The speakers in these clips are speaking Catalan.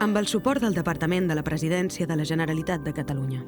amb el suport del Departament de la Presidència de la Generalitat de Catalunya.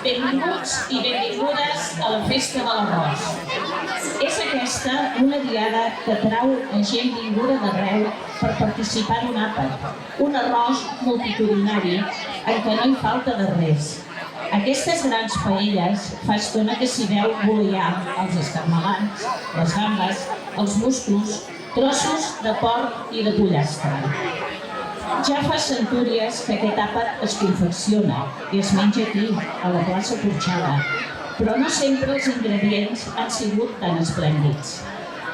Benvinguts i benvingudes a la Festa de l'Arròs. És aquesta una diada que atrau a gent vinguda d'arreu per participar en un àpat, un arròs multitudinari en què no hi falta de res. Aquestes grans paelles fa estona que s'hi veu voleiar els escarmelans, les gambes, els musclos, trossos de porc i de pollastre. Ja fa centúries que aquest àpat es confecciona i es menja aquí, a la plaça Porxada, però no sempre els ingredients han sigut tan esplèndids.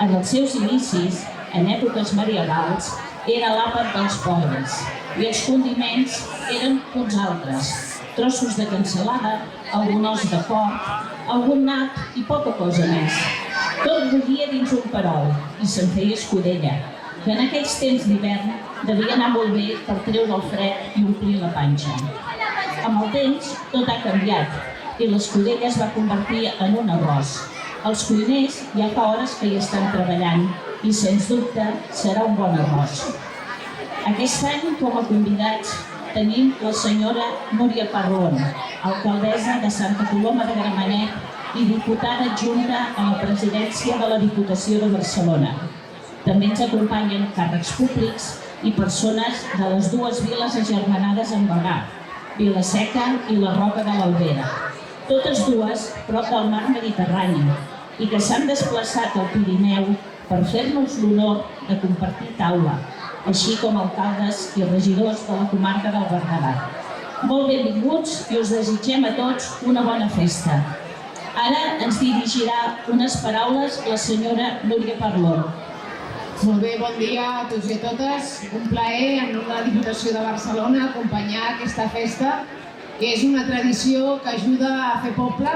En els seus inicis, en èpoques medievals, era l'àpat dels pobres i els condiments eren uns altres, trossos de cansalada, algun os de porc, algun nap i poca cosa més. Tot bullia dins un perol i se'n feia escudella, que en aquells temps d'hivern devia anar molt bé per treure el fred i omplir la panxa. Amb el temps, tot ha canviat i l'escudella es va convertir en un arròs. Els cuiners ja fa hores que hi estan treballant i, sens dubte, serà un bon arròs. Aquest any, com a convidats, tenim la senyora Núria Parrón, alcaldessa de Santa Coloma de Gramenet i diputada adjunta a la presidència de la Diputació de Barcelona. També ens acompanyen càrrecs públics i persones de les dues viles agermanades en Bagà, Vila-seca i la Roca de l'Albera, totes dues prop del mar Mediterrani, i que s'han desplaçat al Pirineu per fer-nos l'honor de compartir taula, així com alcaldes i regidors de la comarca del Berguedà. Molt benvinguts i us desitgem a tots una bona festa. Ara ens dirigirà unes paraules la senyora Núria Parlon. Molt bé, bon dia a tots i a totes. Un plaer en nom de la Diputació de Barcelona acompanyar aquesta festa, que és una tradició que ajuda a fer poble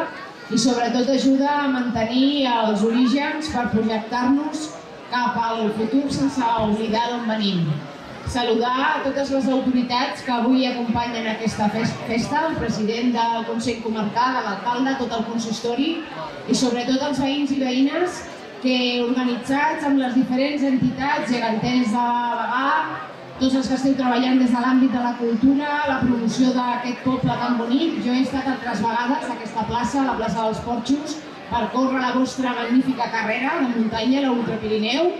i sobretot ajuda a mantenir els orígens per projectar-nos cap al futur sense oblidar d'on venim. Saludar a totes les autoritats que avui acompanyen aquesta festa, el president del Consell Comarcal, l'alcalde, tot el consistori i sobretot els veïns i veïnes que organitzats amb les diferents entitats geganters de Bagà, tots els que esteu treballant des de l'àmbit de la cultura, la promoció d'aquest poble tan bonic. Jo he estat altres vegades a aquesta plaça, a la plaça dels Porxos, per córrer la vostra magnífica carrera de muntanya, la Ultra Pirineu,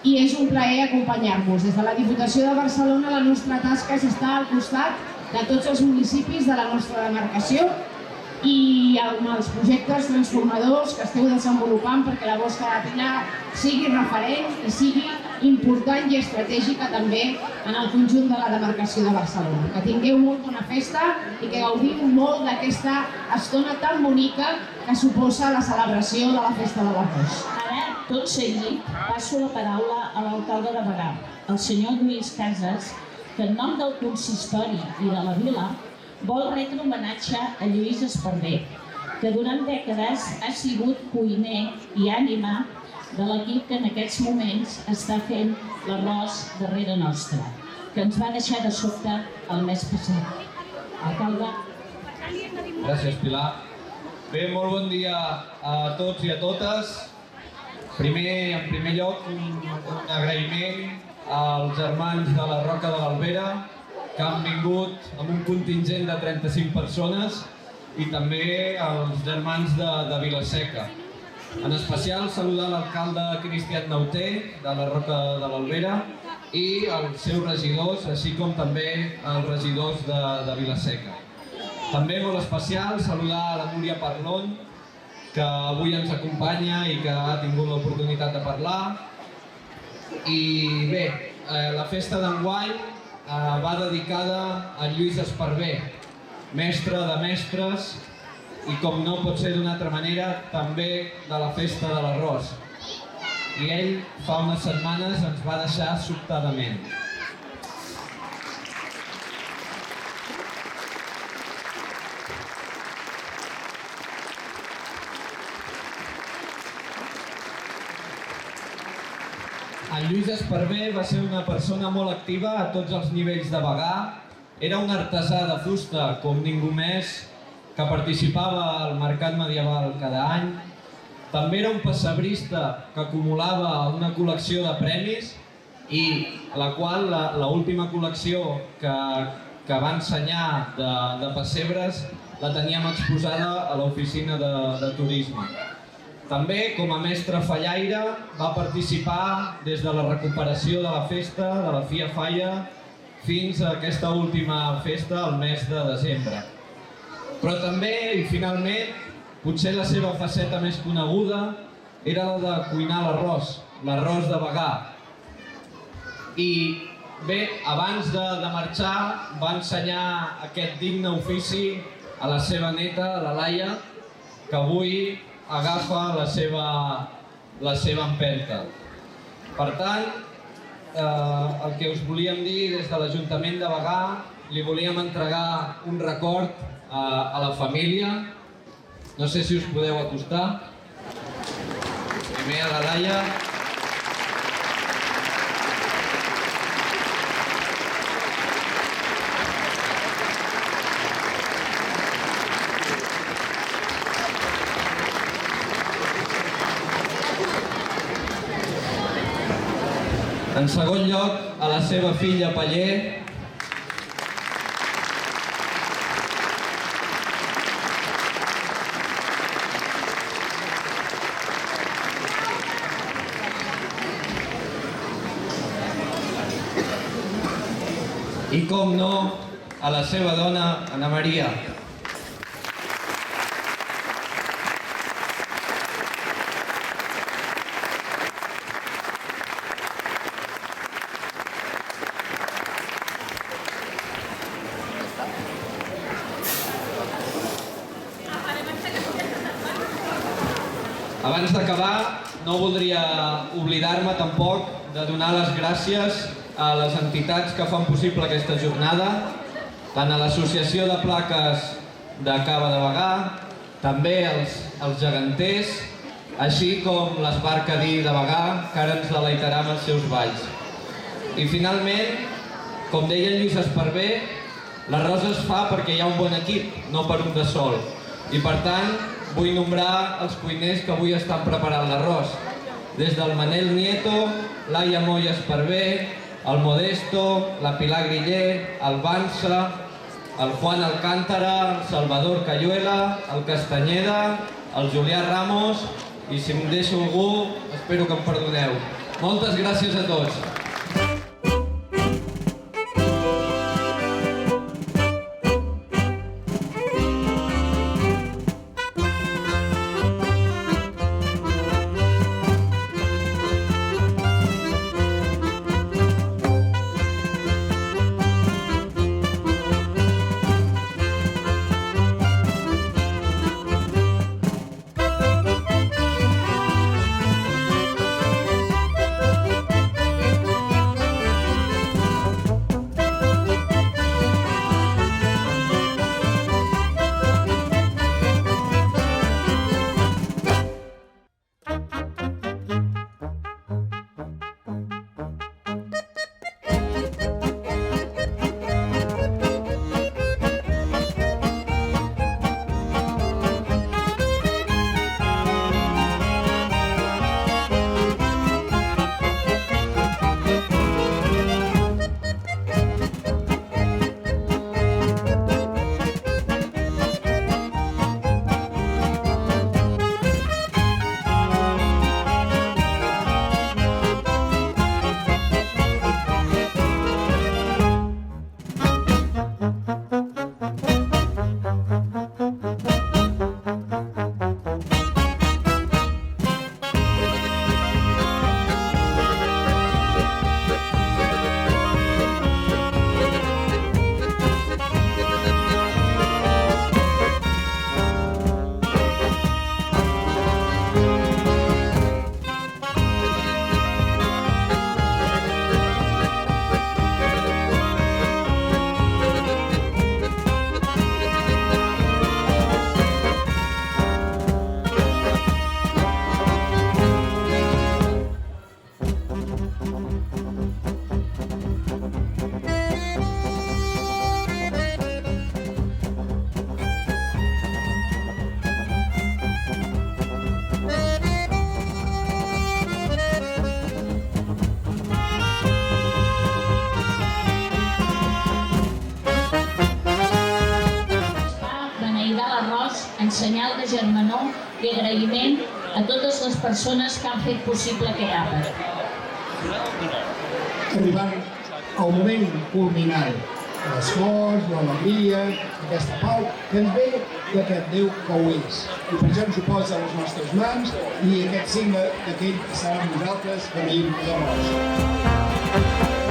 i és un plaer acompanyar-vos. Des de la Diputació de Barcelona la nostra tasca és estar al costat de tots els municipis de la nostra demarcació i amb els projectes transformadors que esteu desenvolupant perquè la vostra vila sigui referent i sigui important i estratègica també en el conjunt de la demarcació de Barcelona. Que tingueu molt bona festa i que gaudiu molt d'aquesta estona tan bonica que suposa la celebració de la Festa de l'Arròs. Ara, tot seguit, passo la paraula a l'alcalde de Bagà, el senyor Lluís Casas, que en nom del consistori i de la vila vol retre homenatge a Lluís Esparver, que durant dècades ha sigut cuiner i ànima de l'equip que en aquests moments està fent l'arròs darrere nostra, que ens va deixar de sobte el mes passat. Alcalde. Gràcies, Pilar. Bé, molt bon dia a tots i a totes. En primer lloc, un agraïment als germans de la Roca de l'Albera, que han vingut amb un contingent de 35 persones, i també als germans de Vila-seca. En especial saludar l'alcalde Cristian Nauter, de la Roca de l'Albera, i els seus regidors, així com també els regidors de Vila-seca. També molt especial saludar a la Núria Parlon, que avui ens acompanya i que ha tingut l'oportunitat de parlar. I bé, la festa d'enguany va dedicada a Lluís Esparver, mestre de mestres i, com no pot ser d'una altra manera, també de la Festa de l'Arròs. I ell fa unes setmanes ens va deixar sobtadament. En Lluís Esparver va ser una persona molt activa a tots els nivells de Bagà. Era un artesà de fusta com ningú més, que participava al mercat medieval cada any. També era un pessebrista que acumulava una col·lecció de premis i la qual l'última col·lecció que va ensenyar de pessebres la teníem exposada a l'oficina de turisme. També, com a mestre fallaire, va participar des de la recuperació de la festa, de la Fia Falla, fins a aquesta última festa al mes de desembre. Però també, i finalment, potser la seva faceta més coneguda era la de cuinar l'arròs de Bagà. I bé, abans de marxar, va ensenyar aquest digne ofici a la seva neta, la Laia, que avui agafa la seva empenta. Per tant, el que us volíem dir des de l'Ajuntament de Bagà, li volíem entregar un record a la família. No sé si us podeu acostar. Primer a la Laia. En segon lloc, a la seva filla Paller. I, com no, a la seva dona, Ana Maria. Abans d'acabar, no voldria oblidar-me tampoc de donar les gràcies a les entitats que fan possible aquesta jornada, tant a l'Associació de Plaques de Cava de Bagà, també als geganters, així com l'Esbar Cadí de Bagà, que ara ens deleitarà amb els seus balls. I finalment, com deia en Lluís Esparvé, l'arròs es fa perquè hi ha un bon equip, no per un de sol. I per tant, vull nombrar els cuiners que avui estan preparant l'arròs. Des del Manel Nieto, Laia Moya Esparvé, el Modesto, la Pilar Griller, el Vansa, el Juan Alcántara, el Salvador Cayuela, el Castanyeda, el Julià Ramos i, si em deixo algú, espero que em perdoneu. Moltes gràcies a tots. en senyal de germanor i agraïment a totes les persones que han fet possible aquest àpat. Arribant al moment culminant, l'esforç, l'alegria, aquesta pau, que ens ve d'aquest Déu que ho és. I per això ens ho posa a les nostres mans i aquest signe d'aquell que serà amb nosaltres, beneïm l'arròs.